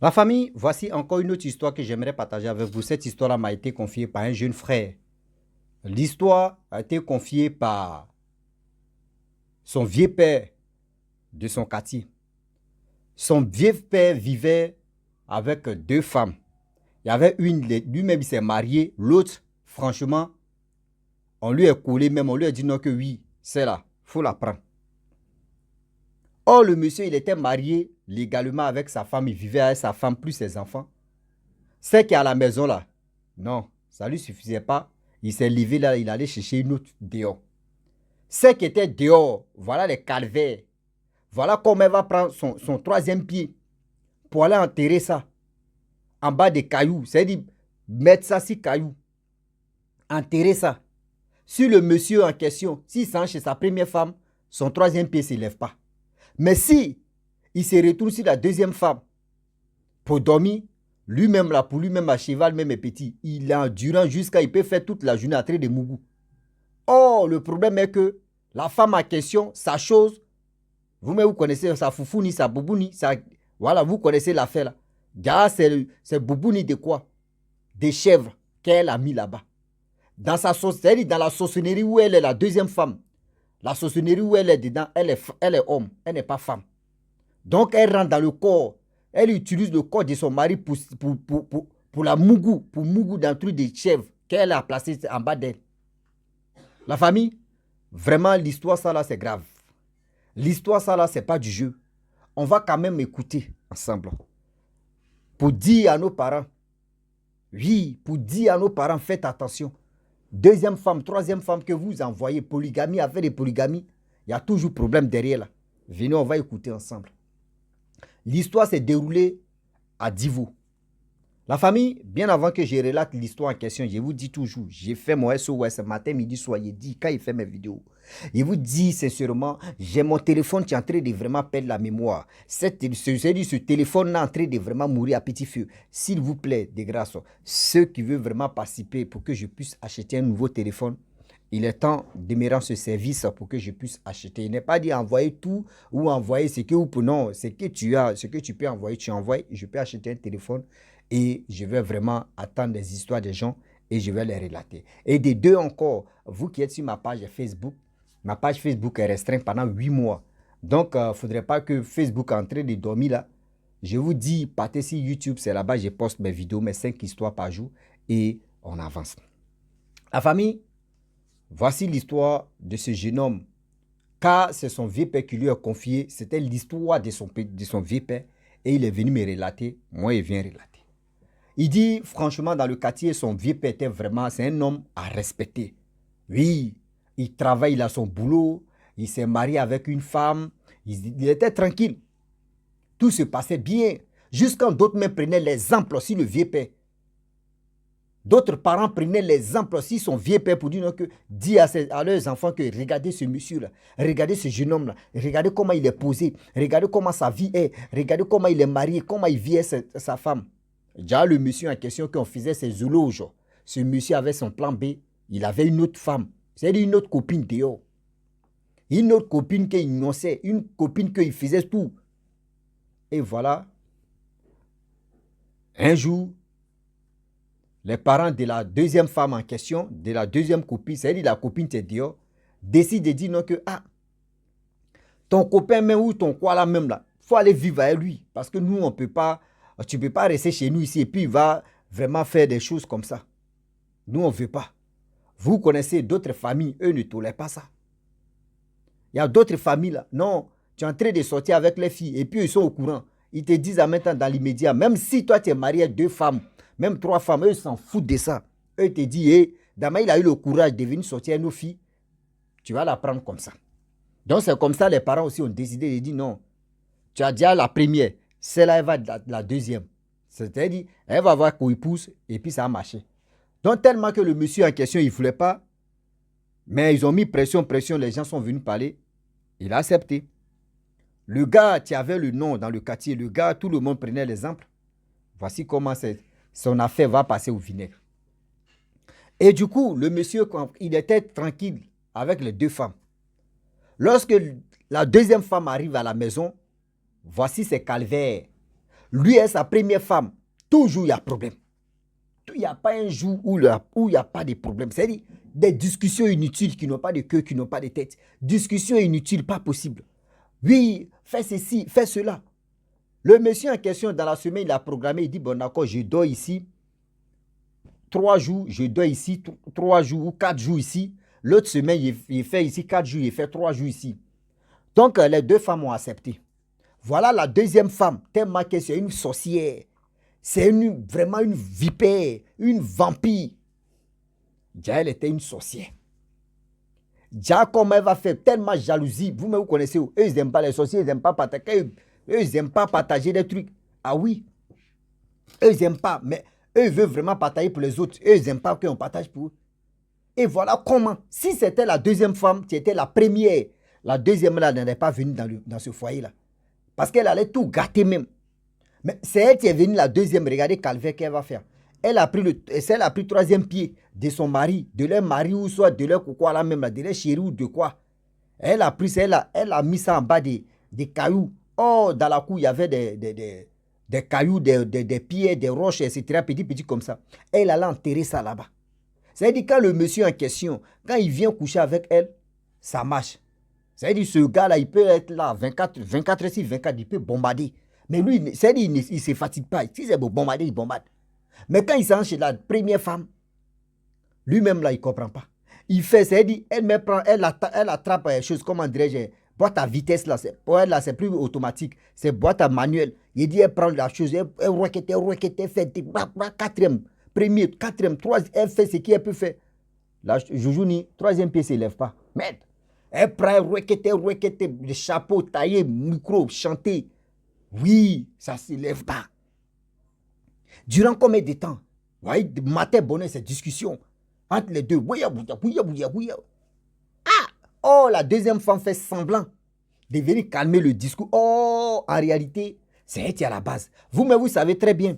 La famille, voici encore une autre histoire que j'aimerais partager avec vous. Cette histoire-là m'a été confiée par un jeune frère. L'histoire a été confiée par son vieux père de son quartier. Son vieux père vivait avec deux femmes. Il y avait une, lui-même il s'est marié. L'autre, franchement, on lui a collé même, on lui a dit non que oui, c'est là, il faut la prendre. Or, le monsieur, il était marié légalement avec sa femme, il vivait avec sa femme plus ses enfants. C'est qui est à la maison là, non, ça ne lui suffisait pas. Il s'est levé là, il allait chercher une autre dehors. C'est qui était dehors, voilà les calvaires. Voilà comment elle va prendre son troisième pied pour aller enterrer ça en bas des cailloux. C'est-à-dire mettre ça sur cailloux, enterrer ça. Si le monsieur en question, s'il s'en chez sa première femme, son troisième pied ne s'élève pas. Mais si il se retourne sur la deuxième femme pour dormir, lui-même là, pour lui-même à cheval, même est petit, il est endurant jusqu'à, il peut faire toute la journée à traiter de mougou. Or, le problème est que la femme en question, sa chose, vous-même vous connaissez sa foufouni, sa boubouni, voilà, vous connaissez l'affaire là. Gars, c'est boubouni de quoi? Des chèvres qu'elle a mis là-bas. Dans sa sauce, c'est-à-dire dans la sauçonnerie où elle est la deuxième femme. La sauçonnerie où elle est dedans, elle est homme, elle n'est pas femme. Donc, elle rentre dans le corps. Elle utilise le corps de son mari pour la mougou, pour mougou dans le truc des chèvres qu'elle a placé en bas d'elle. La famille, vraiment, l'histoire, ça là, c'est grave. L'histoire, ça là, c'est pas du jeu. On va quand même écouter ensemble. Pour dire à nos parents, oui, pour dire à nos parents, faites attention. Deuxième femme, troisième femme que vous envoyez, polygamie, avec des polygamies, il y a toujours problème derrière là. Venez, on va écouter ensemble. L'histoire s'est déroulée à Divo. La famille, bien avant que je relate l'histoire en question, je vous dis toujours, j'ai fait mon SOS matin, midi, soir, je dis, quand il fait mes vidéos, je vous dis sincèrement, j'ai mon téléphone qui est en train de vraiment perdre la mémoire. Ce téléphone est en train de vraiment mourir à petit feu. S'il vous plaît, de grâce, ceux qui veulent vraiment participer pour que je puisse acheter un nouveau téléphone, il est temps de me rendre ce service pour que je puisse acheter. Il n'est pas dit envoyer tout ou envoyer ce que vous non, ce que tu as, ce que tu peux envoyer, tu envoies. Je peux acheter un téléphone et je vais vraiment attendre les histoires des gens et je vais les relater. Et des deux encore, vous qui êtes sur ma page Facebook est restreinte pendant 8 mois. Donc, il ne faudrait pas que Facebook est en train de dormir là. Je vous dis, partez sur YouTube, c'est là-bas je poste mes vidéos, mes 5 histoires par jour et on avance. La famille, voici l'histoire de ce jeune homme. Car c'est son vieux père qui lui a confié, c'était l'histoire de son vieux père et il est venu me relater, moi il vient relater. Il dit, franchement, dans le quartier, son vieux père était vraiment, c'est un homme à respecter. Oui, il travaille, il a son boulot, il s'est marié avec une femme, il était tranquille. Tout se passait bien, jusqu'à d'autres même prenaient l'exemple aussi, le vieux père. D'autres parents prenaient l'exemple aussi, son vieux père, pour dire que, dire à leurs enfants que regardez ce monsieur-là, regardez ce jeune homme-là, regardez comment il est posé, regardez comment sa vie est, regardez comment il est marié, comment il vit avec sa femme. Déjà, le monsieur en question, qu'on faisait ses éloges, ce monsieur avait son plan B, il avait une autre femme, c'est-à-dire une autre copine dehors. Une autre copine qu'il innonçait, une copine qu'il faisait tout. Et voilà, un jour, les parents de la deuxième femme en question, de la deuxième copine, c'est-à-dire la copine qui est dehors, décident de dire non que, ah, ton copain même ou ton quoi là même là, il faut aller vivre avec lui. Parce que nous, on peut pas, tu ne peux pas rester chez nous ici et puis il va vraiment faire des choses comme ça. Nous, on ne veut pas. Vous connaissez d'autres familles, eux ne tolèrent pas ça. Il y a d'autres familles là, non, tu es en train de sortir avec les filles et puis ils sont au courant. Ils te disent en même temps dans l'immédiat, même si toi tu es marié à 2 femmes, même 3 femmes, eux s'en foutent de ça. Eux te disent, hey, Dama il a eu le courage de venir sortir avec nos filles, tu vas la prendre comme ça. Donc c'est comme ça les parents aussi ont décidé de dire non, tu as déjà la première, celle-là elle va la deuxième. C'est-à-dire, elle va voir qu'on y pousse et puis ça a marché. Donc tellement que le monsieur en question, il ne voulait pas, mais ils ont mis pression, les gens sont venus parler, il a accepté. Le gars qui avait le nom dans le quartier, le gars, tout le monde prenait l'exemple. Voici comment son affaire va passer au vinaigre. Et du coup, le monsieur, il était tranquille avec les 2 femmes. Lorsque la deuxième femme arrive à la maison, voici ses calvaires. Lui et sa première femme, toujours il y a problème. Il n'y a pas un jour où il n'y a pas de problème. C'est-à-dire des discussions inutiles qui n'ont pas de queue, qui n'ont pas de tête. Discussions inutiles, pas possible. Oui, fais ceci, fais cela. Le monsieur en question, dans la semaine, il a programmé, il dit, bon d'accord, je dors ici 3 jours, je dors ici 3 jours ou 4 jours ici. L'autre semaine, il fait ici 4 jours, il fait 3 jours ici. Donc, les deux femmes ont accepté. Voilà la deuxième femme, tellement que c'est une sorcière. C'est vraiment une vipère, une vampire. Déjà, elle était une sorcière. Déjà, comme elle va faire tellement jalousie, vous-même vous connaissez, eux, ils n'aiment pas les sorciers, ils n'aiment pas partager, eux, ils n'aiment pas partager des trucs. Ah oui, eux, ils n'aiment pas, mais eux, ils veulent vraiment partager pour les autres. Eux, ils n'aiment pas qu'on partage pour eux. Et voilà comment, si c'était la deuxième femme qui était la première, la deuxième là n'était pas venue dans ce foyer-là. Parce qu'elle allait tout gâter même. Mais c'est elle qui est venue la deuxième. Regardez calvaire qu'elle va faire. Elle a pris le troisième pied de son mari, de leur mari ou soit de leur quoi là même, là, de leur chéri ou de quoi. Elle a pris ça, elle a mis ça en bas des cailloux. Oh, dans la cour, il y avait des cailloux, des pierres, des roches, etc. Petit comme ça. Elle allait enterrer ça là-bas. C'est-à-dire quand le monsieur en question, quand il vient coucher avec elle, ça marche. C'est-à-dire ce gars-là, il peut être là 24 heures sur 24, il peut bombarder. Mais lui, c'est-à-dire il ne se fatigue pas. Si c'est pour bombarder, il bombarde. Mais quand il s'en chez la première femme, lui-même là, il ne comprend pas. Il fait, c'est-à-dire, elle attrape les choses, comment dirais-je, boîte à vitesse là. Pour elle là, c'est plus automatique. C'est boîte à manuel. Il dit, elle prend la chose, elle roquette, fait quatrième, premier, quatrième, troisième, elle fait ce qu'elle peut faire. Là, Joujouni, troisième pied ne se lève pas. Merde. Elle prend requêter, le chapeau taillé, micro, chanter. Oui, ça ne se lève pas. Durant combien de temps? Oui, matin, bonheur, cette discussion. Entre les deux. Ah! Oh, la deuxième femme fait semblant de venir calmer le discours. Oh, en réalité, c'est elle qui est à la base. Vous-même, vous savez très bien.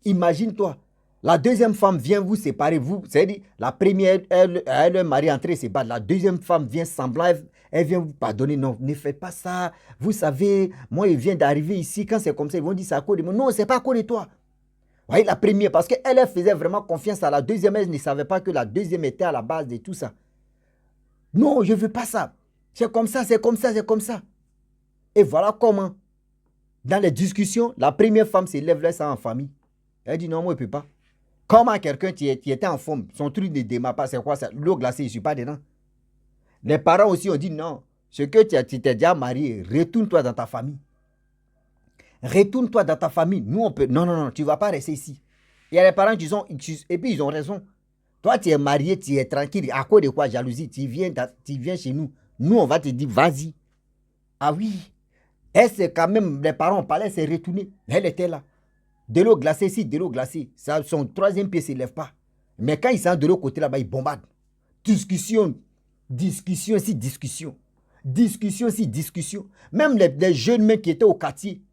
Imagine-toi. La deuxième femme vient vous séparer, vous. C'est-à-dire, la première, elle mari entré se battre. La deuxième femme vient semblant, elle vient vous pardonner. Non, ne faites pas ça. Vous savez, moi, il vient d'arriver ici. Quand c'est comme ça, ils vont dire c'est à cause de moi. Non, c'est pas à cause de toi. Vous voyez, la première, parce qu'elle faisait vraiment confiance à la deuxième. Elle ne savait pas que la deuxième était à la base de tout ça. Non, je ne veux pas ça. C'est comme ça, c'est comme ça, c'est comme ça. Et voilà comment, dans les discussions, la première femme se lève là, ça en famille. Elle dit non, moi, je ne peux pas. Comment quelqu'un qui était en forme, son truc ne démarre pas, c'est quoi ça? L'eau glacée, je ne suis pas dedans. Les parents aussi ont dit non. Ce que tu t'es déjà marié, retourne-toi dans ta famille. Retourne-toi dans ta famille. Nous, on peut. Non, non, non, tu ne vas pas rester ici. Il y a les parents qui sont. Et puis, ils ont raison. Toi, tu es marié, tu es tranquille. À cause de quoi, jalousie? Tu viens chez nous. Nous, on va te dire, vas-y. Ah oui. Et c'est quand même, les parents parlaient, c'est retourné. Elle était là. De l'eau glacée ici, de l'eau glacée. Ça, son troisième pied ne se lève pas. Mais quand il sent de l'autre côté là-bas, il bombarde. Discussion, discussion, si discussion. Discussion, si discussion. Même les jeunes mecs qui étaient au quartier,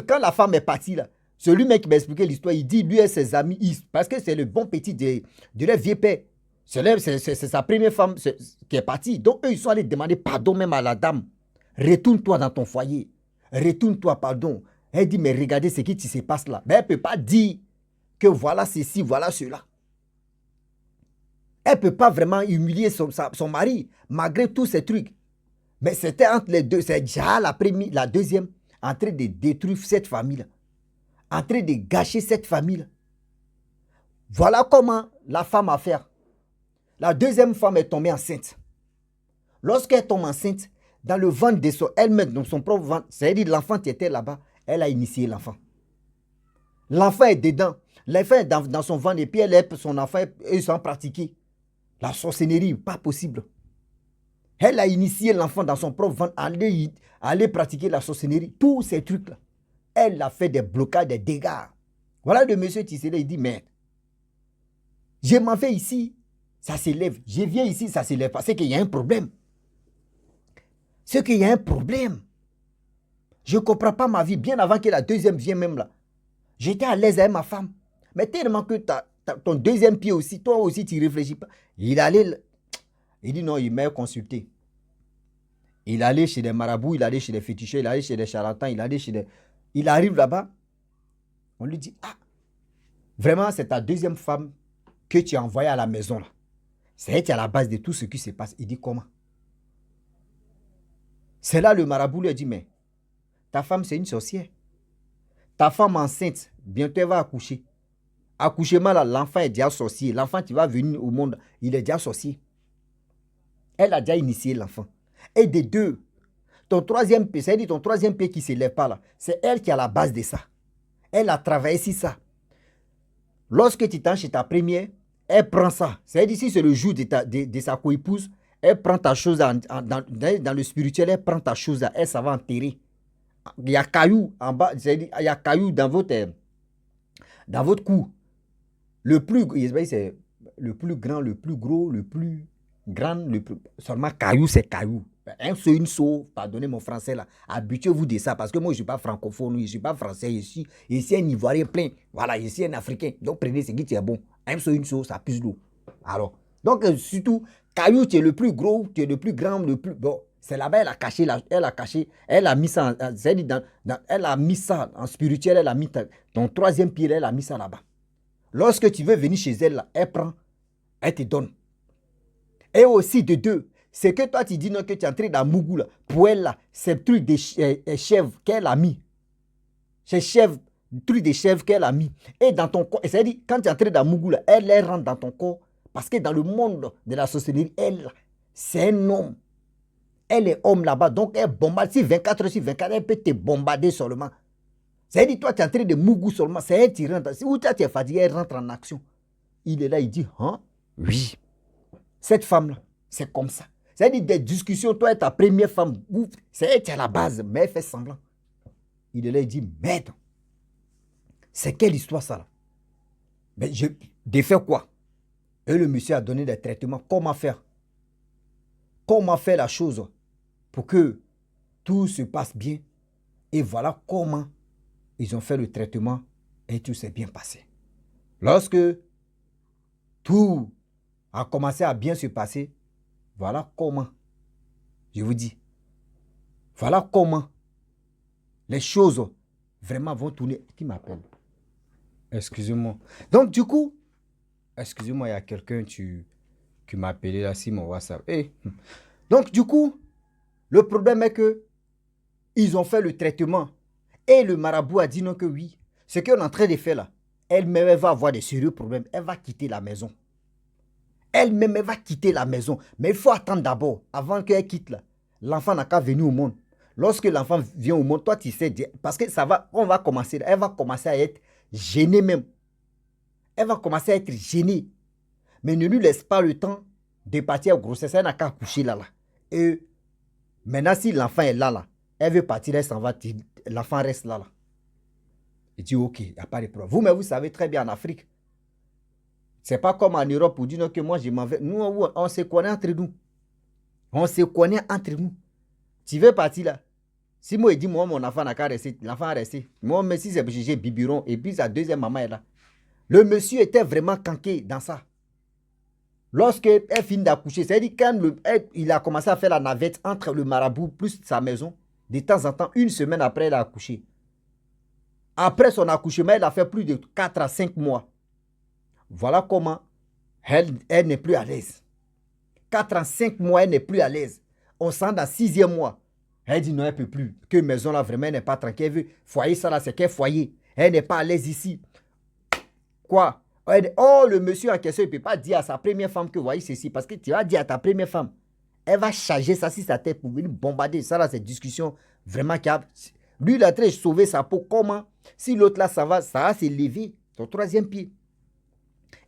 quand la femme est partie là, celui mec qui m'a expliqué l'histoire, il dit lui et ses amis, parce que c'est le bon petit de leur vieux père. C'est sa première femme qui est partie. Donc eux, ils sont allés demander pardon même à la dame. Retourne-toi dans ton foyer. Retourne-toi, pardon. Elle dit, mais regardez ce qui se passe là. Mais elle ne peut pas dire que voilà ceci, voilà cela. Elle ne peut pas vraiment humilier son mari, malgré tous ces trucs. Mais c'était entre les deux. C'est déjà la deuxième, en train de détruire cette famille-là. En train de gâcher cette famille-là. Voilà comment la femme a fait. La deuxième femme est tombée enceinte. Lorsqu'elle tombe enceinte, dans le ventre de elle-même, dans son propre ventre, c'est-à-dire l'enfant qui était là-bas, elle a initié l'enfant. L'enfant est dedans. L'enfant est dans son ventre et puis elle est son enfant, ils sont pratiqués. La sorcellerie, pas possible. Elle a initié l'enfant dans son propre ventre, aller pratiquer la sorcellerie. Tous ces trucs-là. Elle a fait des blocages, des dégâts. Voilà le monsieur Tissé, il dit, mais je m'en vais ici, ça s'élève. Je viens ici, ça s'élève pas. C'est qu'il y a un problème. C'est qu'il y a un problème. Je ne comprends pas ma vie. Bien avant que la deuxième vienne même là. J'étais à l'aise avec ma femme. Mais tellement que ton deuxième pied aussi, toi aussi, tu ne réfléchis pas. Il dit non, il m'a consulté. Il allait chez des marabouts, il allait chez des féticheurs, il allait chez des charlatans, il allait chez des... Il arrive là-bas, on lui dit, ah, vraiment, c'est ta deuxième femme que tu as envoyée à la maison là. C'est elle qui est à la base de tout ce qui se passe. Il dit, comment? C'est là le marabout lui a dit, mais ta femme, c'est une sorcière. Ta femme enceinte, bientôt elle va accoucher. Accouchement là, l'enfant est déjà sorcier. L'enfant qui va venir au monde, il est déjà sorcier. Elle a déjà initié l'enfant. Et des deux, ton troisième pied, c'est-à-dire ton troisième pied qui ne se lève pas là, c'est elle qui est à la base de ça. Elle a travaillé sur ça. Lorsque tu t'en chez ta première, elle prend ça. C'est-à-dire si c'est le jour de sa coépouse, elle prend ta chose dans le spirituel, elle prend ta chose là, elle, ça va enterrer. Il y a caillou en bas, c'est-à-dire il y a caillou dans votre cou. Le plus, c'est le plus grand, le plus gros, le plus grand, seulement caillou, c'est caillou. Un seau, une seau, pardonnez mon français là, habituez-vous de ça, parce que moi je ne suis pas francophone, je ne suis pas français, ici un Ivoirien plein, voilà, ici un Africain, donc prenez ce qui est bon. Un seau, une seau, ça pisse l'eau. Alors, donc surtout, caillou, tu es le plus gros, tu es le plus grand, le plus, bon, c'est là-bas, elle a mis ça, elle a mis ça en spirituel, elle a mis ton troisième pied, elle a mis ça là-bas. Lorsque tu veux venir chez elle, là, elle prend, elle te donne. Et aussi de deux, c'est que toi tu dis non que tu es entré dans Mougou là, pour elle là, c'est le truc de chèvre qu'elle a mis. C'est chèvre, le truc de chèvre qu'elle a mis. Et dans ton corps, c'est-à-dire quand tu es entré dans Mougou là, elle rentre dans ton corps. Parce que dans le monde de la sorcellerie, elle, c'est un homme. Elle est homme là-bas, donc elle bombarde. Si 24 heures sur 24, elle peut te bombarder seulement. C'est-à-dire, toi, tu es en train de Mougou seulement. C'est elle qui rentre. Si toi, tu es fatigué, elle rentre en action. Il est là, il dit, hein? Oui. Cette femme-là, c'est comme ça. C'est-à-dire, des discussions, toi et ta première femme, c'est elle qui est à la base, mais elle fait semblant. Il est là, il dit, merde. C'est quelle histoire ça là? Mais je défais quoi? Et le monsieur a donné des traitements. Comment faire? Comment faire la chose pour que tout se passe bien? Et voilà comment ils ont fait le traitement et tout s'est bien passé. Lorsque tout a commencé à bien se passer, voilà comment, je vous dis, voilà comment les choses vraiment vont tourner. Qui m'appelle? Excusez-moi. Donc du coup, excusez-moi, il y a quelqu'un qui m'a appelé là sur mon WhatsApp. Hey. Donc du coup, le problème est que ils ont fait le traitement et le marabout a dit non que oui. Ce qu'on est en train de faire là, elle-même elle va avoir des sérieux problèmes. Elle va quitter la maison. Elle-même elle va quitter la maison. Mais il faut attendre d'abord, avant qu'elle quitte là. L'enfant n'a qu'à venir au monde. Lorsque l'enfant vient au monde, toi tu sais, parce que ça va, on va commencer, elle va commencer à être gênée même. Elle va commencer à être gênée. Mais ne lui laisse pas le temps de partir à grossesse. Elle n'a qu'à accoucher là. Et maintenant, si l'enfant est là, elle veut partir, elle s'en va, l'enfant reste là. Il dit, ok, il n'y a pas de problème. Vous, mais vous savez très bien en Afrique, c'est pas comme en Europe où dit que moi je m'en vais. Nous, on se connaît entre nous. On se connaît entre nous. Tu veux partir là? Si moi, je dis, moi, mon enfant n'a qu'à rester, l'enfant a resté. Moi, mais si j'ai biberon, et puis sa deuxième maman est là. Le monsieur était vraiment canqué dans ça. Lorsqu'elle finit d'accoucher, c'est-à-dire quand il a commencé à faire la navette entre le marabout plus sa maison, de temps en temps, une semaine après, elle a accouché. Après son accouchement, elle a fait plus de 4 à 5 mois. Voilà comment elle n'est plus à l'aise. 4 à 5 mois, elle n'est plus à l'aise. On sent dans 6e mois. Elle dit non, elle ne peut plus. Que maison là, vraiment, elle n'est pas tranquille. Elle veut foyer, ça là, c'est quel foyer? Elle n'est pas à l'aise ici. Quoi? Oh, le monsieur en question, il ne peut pas dire à sa première femme que voyez ceci. Parce que tu vas dire à ta première femme, elle va charger ça sur sa tête pour venir bombarder. Ça là, c'est discussion vraiment calme. Lui, il a très sauvé sa peau. Comment? Si l'autre là, ça va s'élever. Ton troisième pied.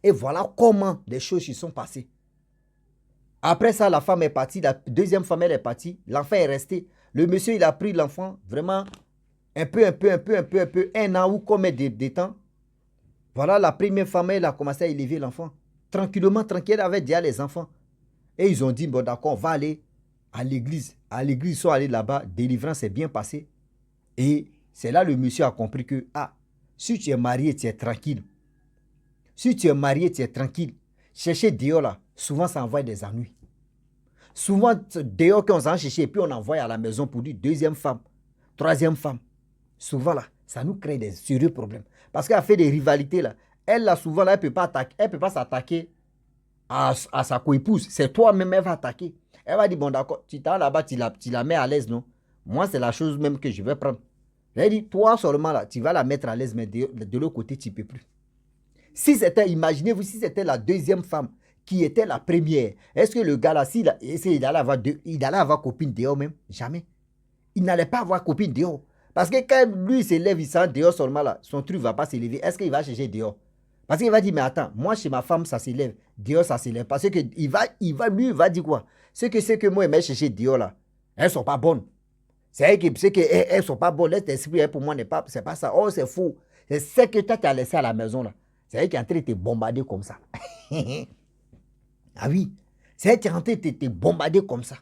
Et voilà comment des choses se sont passées. Après ça, la femme est partie. La deuxième femme, elle est partie. L'enfant est resté. Le monsieur, il a pris l'enfant vraiment un peu, un an ou combien de temps. Voilà, la première femme, elle a commencé à élever l'enfant. Tranquillement, tranquille, elle avait déjà les enfants. Et ils ont dit, bon d'accord, on va aller à l'église. À l'église, ils sont allés là-bas. Délivrance s'est bien passée. Et c'est là le monsieur a compris que, ah, si tu es marié, tu es tranquille. Si tu es marié, tu es tranquille. Chercher dehors là, souvent ça envoie des ennuis. Souvent, dehors qu'on s'en cherche et puis on envoie à la maison pour dire deuxième femme, troisième femme. souvent là, ça nous crée des sérieux problèmes. Parce qu'elle a fait des rivalités là. Elle là, souvent là, elle ne peut pas s'attaquer à sa coépouse. C'est toi-même, elle va attaquer. Elle va dire, bon d'accord, tu t'as là-bas, tu la mets à l'aise, non? Moi, c'est la chose même que je vais prendre. Elle dit, toi seulement là, tu vas la mettre à l'aise, mais de l'autre côté, tu ne peux plus. Si c'était, imaginez-vous, si c'était la deuxième femme qui était la première, est-ce que le gars là, il allait avoir copine dehors même? Jamais. Il n'allait pas avoir copine dehors. Parce que quand lui se lève, il sent dehors seulement là, son truc ne va pas se lever. Est-ce qu'il va chercher dehors? Parce qu'il va dire, mais attends, moi chez ma femme, ça s'élève. Dehors, ça s'élève. Parce que lui, il va dire quoi? C'est que moi, je vais chercher dehors là. Elles ne sont pas bonnes. C'est qu'elles ne sont pas bonnes. L'esprit, pour moi, c'est pas ça. Oh, c'est faux. C'est ce que toi, tu as laissé à la maison là. C'est elle qui est en train de te bombarder comme ça. Ah oui. C'est elle qui est en train de te bombarder comme ça.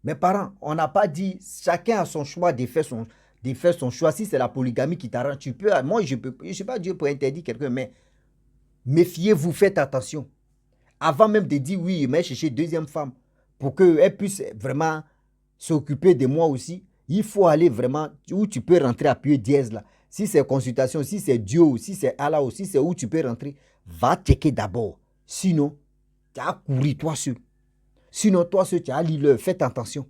Mes parents, on n'a pas dit, chacun a son choix de faire son choix. Si c'est la polygamie qui t'arrange, tu peux. Moi, je ne sais pas Dieu pour interdire quelqu'un, mais méfiez-vous, faites attention. Avant même de dire oui, mais chercher deuxième femme pour qu'elle puisse vraiment s'occuper de moi aussi, il faut aller vraiment où tu peux rentrer à pied dièse là. Si c'est consultation, si c'est Dieu, si c'est Allah, si c'est où tu peux rentrer, va checker d'abord. Sinon, tu as couru toi seul. Sinon, toi seul, tu as l'île. Faites attention.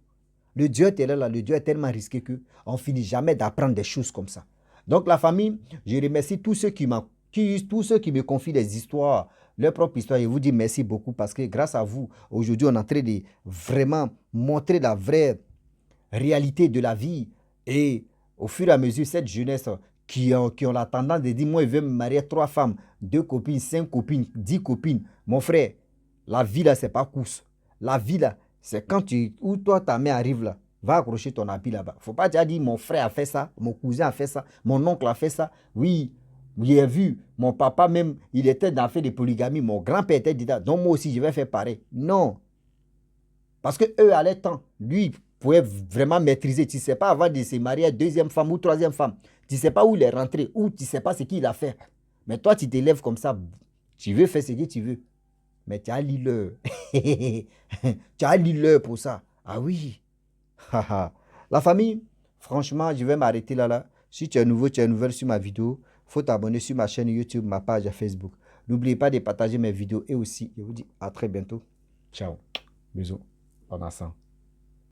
Le Dieu est là, le Dieu est tellement risqué qu'on ne finit jamais d'apprendre des choses comme ça. Donc la famille, je remercie tous ceux qui me confient des histoires, leur propre histoire. Je vous dis merci beaucoup parce que grâce à vous, aujourd'hui, on est en train de vraiment montrer la vraie réalité de la vie. Et au fur et à mesure, cette jeunesse qui ont la tendance de dire, moi, je veux me marier 3 femmes, 2 copines, 5 copines, 10 copines. Mon frère, la vie là, c'est pas course. La vie là, c'est quand où toi, ta mère arrive là, va accrocher ton habit là-bas. Faut pas déjà dire, mon frère a fait ça, mon cousin a fait ça, mon oncle a fait ça. Oui, j'ai vu, mon papa même, il était dans fait de polygamie, mon grand-père était dedans, donc moi aussi, je vais faire pareil. Non. Parce que eux, à leur temps, lui, pouvait vraiment maîtriser. Tu ne sais pas avant de se marier à deuxième femme ou troisième femme. Tu ne sais pas où il est rentré, ou tu ne sais pas ce qu'il a fait. Mais toi, tu t'élèves comme ça. Tu veux faire ce que tu veux. Mais tu as l'île. Tu as l'île pour ça. Ah oui. La famille, franchement, je vais m'arrêter là. Si tu es nouveau, tu es nouvelle sur ma vidéo, il faut t'abonner sur ma chaîne YouTube, ma page Facebook. N'oubliez pas de partager mes vidéos et aussi, je vous dis à très bientôt. Ciao. Bisous. Bon sang.